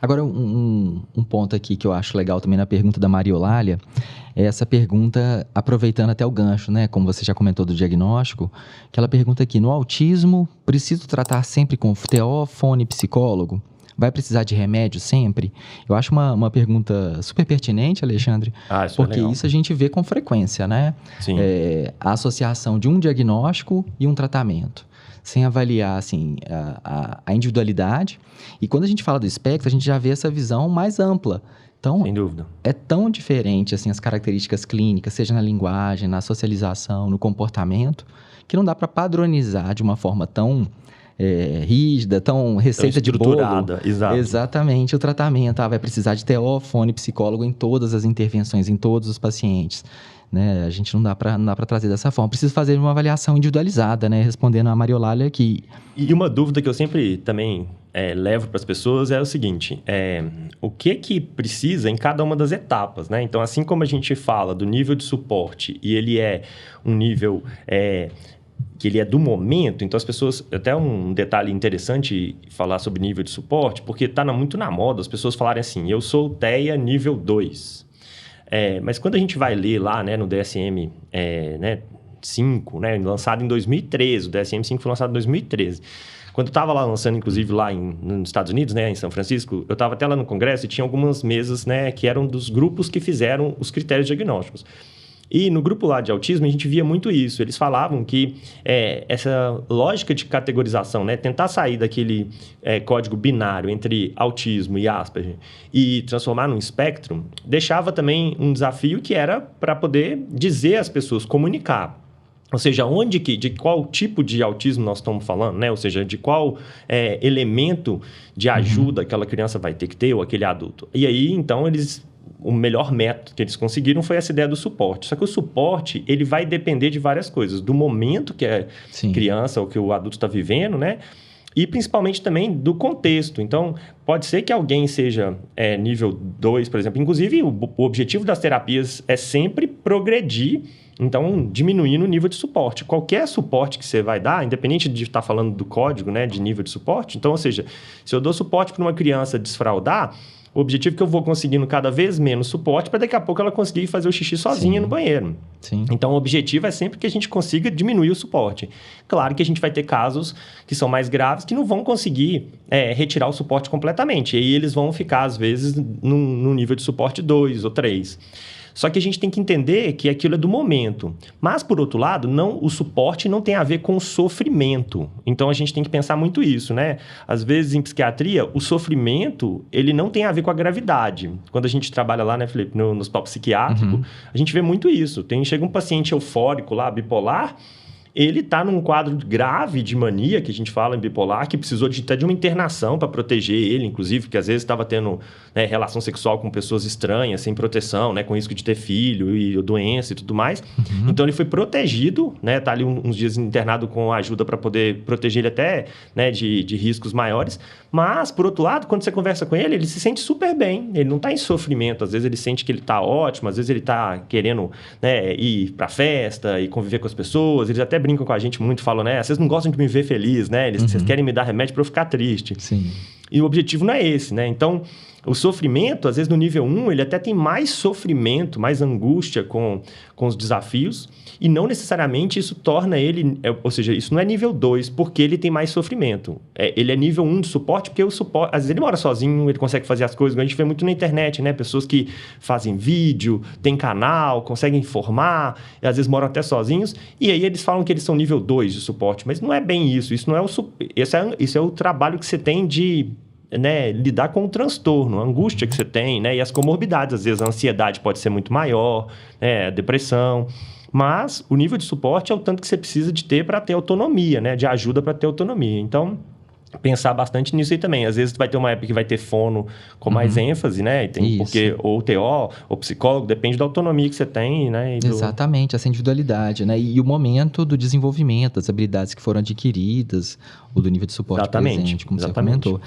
Agora, um ponto aqui que eu acho legal também na pergunta da Maria Eulália, é essa pergunta, aproveitando até o gancho, né? Como você já comentou do diagnóstico, que ela pergunta aqui, no autismo, preciso tratar sempre com TO, fone, psicólogo? Vai precisar de remédio sempre? Eu acho uma pergunta super pertinente, Alexandre, Isso porque é legal. isso a gente vê com frequência, né? Sim. A associação de um diagnóstico e um tratamento, sem avaliar, assim, a individualidade. E quando a gente fala do espectro, a gente já vê essa visão mais ampla. Então, sem dúvida. É tão diferente, assim, as características clínicas, seja na linguagem, na socialização, no comportamento, que não dá para padronizar de uma forma tão rígida, tão receita de bolo. Exato. Exatamente, o tratamento. Vai precisar de TO, fone, psicólogo em todas as intervenções, em todos os pacientes. Né? A gente não dá para trazer dessa forma. Precisa fazer uma avaliação individualizada, né? Respondendo a Maria Eulália aqui. E uma dúvida que eu sempre também levo para as pessoas é o seguinte, o que precisa em cada uma das etapas, né? Então, assim como a gente fala do nível de suporte e ele é um nível que ele é do momento, então as pessoas... Até um detalhe interessante falar sobre nível de suporte, porque está muito na moda as pessoas falarem assim, eu sou TEA nível 2. Mas quando a gente vai ler lá, né, no DSM 5, né, lançado em 2013, o DSM-5 foi lançado em 2013. Quando eu estava lá lançando, inclusive lá nos Estados Unidos, né, em São Francisco, eu estava até lá no congresso e tinha algumas mesas, né, que eram dos grupos que fizeram os critérios diagnósticos. E no grupo lá de autismo, a gente via muito isso. Eles falavam que essa lógica de categorização, né, tentar sair daquele código binário entre autismo e Asperger e transformar num espectro, deixava também um desafio que era para poder dizer às pessoas, comunicar. Ou seja, de qual tipo de autismo nós estamos falando, né? Ou seja, de qual elemento de ajuda aquela criança vai ter que ter, ou aquele adulto. E aí, então, o melhor método que eles conseguiram foi essa ideia do suporte. Só que o suporte, ele vai depender de várias coisas. Do momento que a criança ou que o adulto está vivendo, né? E principalmente também do contexto. Então, pode ser que alguém seja nível 2, por exemplo. Inclusive, o objetivo das terapias é sempre progredir, então, diminuindo o nível de suporte. Qualquer suporte que você vai dar, independente de estar falando do código, né, de nível de suporte. Então, ou seja, se eu dou suporte para uma criança desfraldar, o objetivo é que eu vou conseguindo cada vez menos suporte para daqui a pouco ela conseguir fazer o xixi sozinha no banheiro. Sim. Então, o objetivo é sempre que a gente consiga diminuir o suporte. Claro que a gente vai ter casos que são mais graves que não vão conseguir retirar o suporte completamente. E aí eles vão ficar, às vezes, no nível de suporte 2 ou 3. Só que a gente tem que entender que aquilo é do momento. Mas, por outro lado, o suporte não tem a ver com o sofrimento. Então, a gente tem que pensar muito isso, né? Às vezes, em psiquiatria, o sofrimento, ele não tem a ver com a gravidade. Quando a gente trabalha lá, né, Felipe, no hospital psiquiátrico, a gente vê muito isso. Chega um paciente eufórico lá, bipolar, ele está num quadro grave de mania, que a gente fala em bipolar, que precisou até de uma internação para proteger ele, inclusive, porque às vezes estava tendo relação sexual com pessoas estranhas, sem proteção, né, com risco de ter filho e doença e tudo mais. Então, ele foi protegido, né, tá ali uns dias internado com ajuda para poder proteger ele até, né, de riscos maiores. Mas, por outro lado, quando você conversa com ele, ele se sente super bem, ele não está em sofrimento. Às vezes ele sente que ele está ótimo, às vezes ele está querendo, né, ir para festa e conviver com as pessoas. Eles até brincam com a gente muito, falam, né? Vocês não gostam de me ver feliz, né? Vocês querem me dar remédio para eu ficar triste. Sim. E o objetivo não é esse, né? Então, o sofrimento, às vezes no nível 1, ele até tem mais sofrimento, mais angústia com os desafios, e não necessariamente isso torna ele... ou seja, isso não é nível 2, porque ele tem mais sofrimento. Ele é nível 1 de suporte, porque o suporte... Às vezes ele mora sozinho, ele consegue fazer as coisas, a gente vê muito na internet, né? Pessoas que fazem vídeo, tem canal, conseguem informar, e às vezes moram até sozinhos, e aí eles falam que eles são nível 2 de suporte, mas não é bem isso. Isso não é esse é o trabalho que você tem de... né, lidar com o transtorno, a angústia que você tem, né, e as comorbidades. Às vezes a ansiedade pode ser muito maior, né, a depressão. Mas o nível de suporte é o tanto que você precisa de ter para ter autonomia, né, de ajuda para ter autonomia. Então, pensar bastante nisso aí também. Às vezes vai ter uma época que vai ter fono com mais ênfase, né? Porque ou TO, ou psicólogo, depende da autonomia que você tem, né? Exatamente, essa individualidade, né? E o momento do desenvolvimento, as habilidades que foram adquiridas, o do nível de suporte presente, como você comentou.